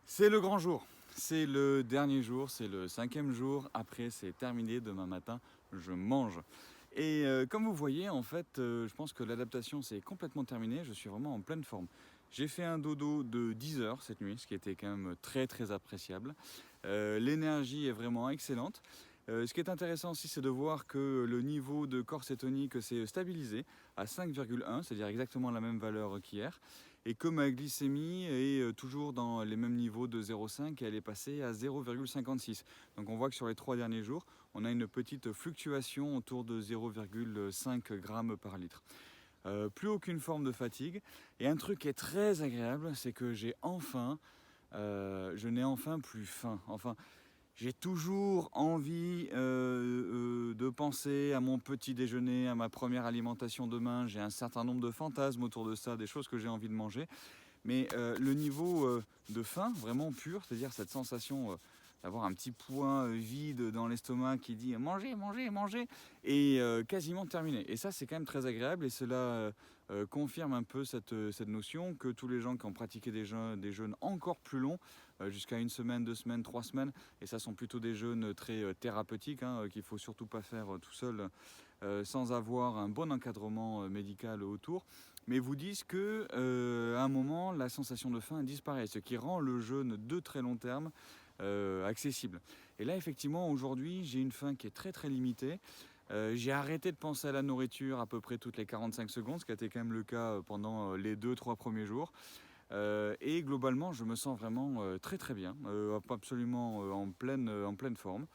C'est le grand jour, c'est le dernier jour, c'est le 5e jour, après c'est terminé, demain matin je mange. Et comme vous voyez en fait, je pense que l'adaptation c'est complètement terminé, je suis vraiment en pleine forme. J'ai fait un dodo de 10 heures cette nuit, ce qui était quand même très appréciable. L'énergie est vraiment excellente. Ce qui est intéressant aussi, c'est de voir que le niveau de corps cétonique s'est stabilisé à 5,1, c'est-à-dire exactement la même valeur qu'hier. Et que ma glycémie est toujours dans les mêmes niveaux de 0,5 et elle est passée à 0,56. Donc on voit que sur les 3 derniers jours, on a une petite fluctuation autour de 0,5 grammes par litre. Plus aucune forme de fatigue. Et un truc qui est très agréable, c'est que je n'ai enfin plus faim. Enfin, j'ai toujours envie de penser à mon petit déjeuner, à ma première alimentation demain. J'ai un certain nombre de fantasmes autour de ça, des choses que j'ai envie de manger. Mais le niveau de faim, vraiment pur, c'est-à-dire cette sensation d'avoir un petit point vide dans l'estomac qui dit mangez, mangez, mangez, est quasiment terminé. Et ça, c'est quand même très agréable et cela confirme un peu cette notion que tous les gens qui ont pratiqué des jeûnes encore plus longs, jusqu'à 1 semaine, 2 semaines, 3 semaines, et ça sont plutôt des jeûnes très thérapeutiques, qu'il ne faut surtout pas faire tout seul sans avoir un bon encadrement médical autour, mais vous disent que à un moment la sensation de faim disparaît, ce qui rend le jeûne de très long terme accessible. Et là effectivement aujourd'hui j'ai une faim qui est très limitée. J'ai arrêté de penser à la nourriture à peu près toutes les 45 secondes, ce qui a été quand même le cas pendant les 2-3 premiers jours. Et globalement je me sens vraiment très bien, absolument en pleine forme.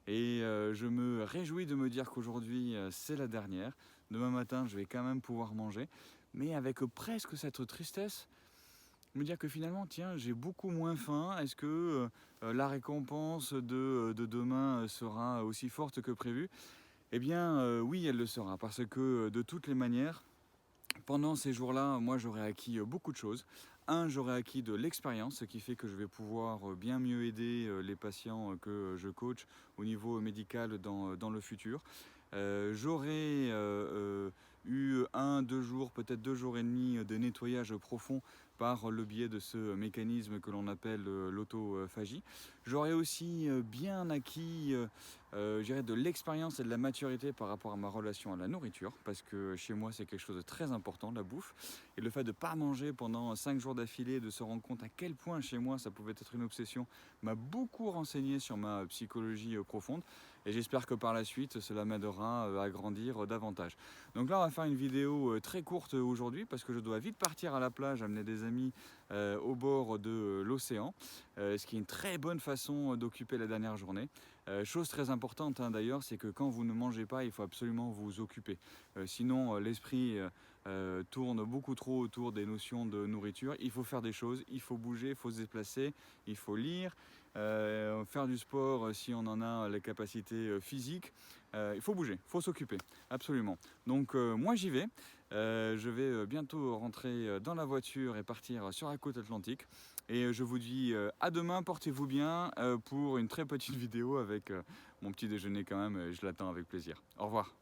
Et je me réjouis de me dire qu'aujourd'hui c'est la dernière. Demain matin je vais quand même pouvoir manger, mais avec presque cette tristesse, me dire que finalement tiens j'ai beaucoup moins faim. Est-ce que la récompense de demain sera aussi forte que prévu? Eh bien oui, elle le sera, parce que de toutes les manières, pendant ces jours-là, moi j'aurais acquis beaucoup de choses. J'aurais acquis de l'expérience, ce qui fait que je vais pouvoir bien mieux aider les patients que je coach au niveau médical dans le futur. J'aurais eu 1-2 jours, peut-être 2 jours et demi de nettoyage profond par le biais de ce mécanisme que l'on appelle l'autophagie. J'aurais aussi bien acquis de l'expérience et de la maturité par rapport à ma relation à la nourriture, parce que chez moi c'est quelque chose de très important, la bouffe. Et le fait de ne pas manger pendant 5 jours d'affilée, de se rendre compte à quel point chez moi ça pouvait être une obsession, m'a beaucoup renseigné sur ma psychologie profonde. Et j'espère que par la suite cela m'aidera à grandir davantage. Donc là on va faire une vidéo très courte aujourd'hui, parce que je dois vite partir à la plage, amener des amis au bord de l'océan, ce qui est une très bonne façon d'occuper la dernière journée. Chose très importante d'ailleurs, c'est que quand vous ne mangez pas, il faut absolument vous occuper. Sinon l'esprit tourne beaucoup trop autour des notions de nourriture. Il faut faire des choses, il faut bouger, il faut se déplacer, il faut lire, faire du sport si on en a les capacités physiques. Il faut bouger, il faut s'occuper, absolument. Donc moi j'y vais. Je vais bientôt rentrer dans la voiture et partir sur la côte atlantique. Et je vous dis à demain, portez-vous bien pour une très petite vidéo avec mon petit déjeuner quand même. Je l'attends avec plaisir. Au revoir.